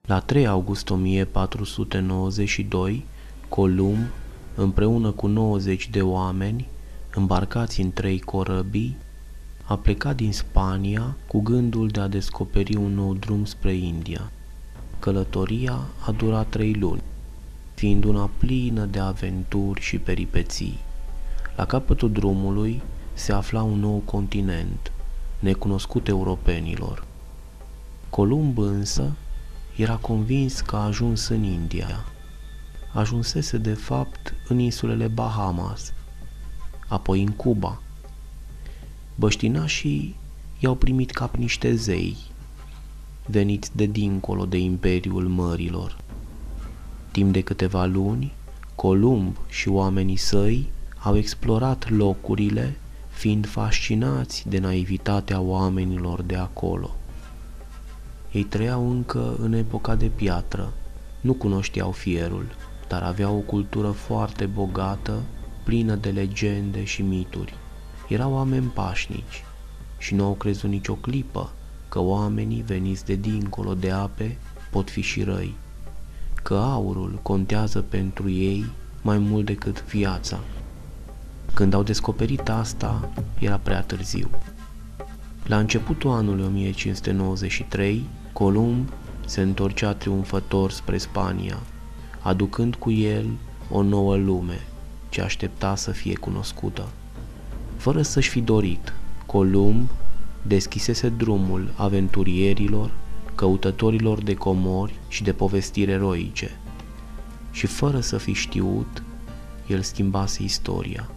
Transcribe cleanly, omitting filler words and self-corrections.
La 3 august 1492, Columb, împreună cu 90 de oameni, îmbarcați în 3 corăbii, a plecat din Spania cu gândul de a descoperi un nou drum spre India. Călătoria a durat 3 luni, fiind una plină de aventuri și peripeții. La capătul drumului se afla un nou continent, necunoscut europenilor. Columb însă era convins că a ajuns în India. Ajunsese de fapt în insulele Bahamas, apoi în Cuba. Băștinașii i-au primit ca niște zei, veniți de dincolo de imperiul mărilor. Timp de câteva luni, Columb și oamenii săi au explorat locurile, fiind fascinați de naivitatea oamenilor de acolo. Ei trăiau încă în epoca de piatră, nu cunoșteau fierul, dar aveau o cultură foarte bogată, plină de legende și mituri. Erau oameni pașnici și nu au crezut nicio clipă că oamenii veniți de dincolo de ape pot fi și răi, că aurul contează pentru ei mai mult decât viața. Când au descoperit asta, era prea târziu. La începutul anului 1593, Columb se întorcea triumfător spre Spania, aducând cu el o nouă lume ce aștepta să fie cunoscută. Fără să-și fi dorit, Columb deschisese drumul aventurierilor, căutătorilor de comori și de povestiri eroice. Și fără să fi știut, el schimbase istoria.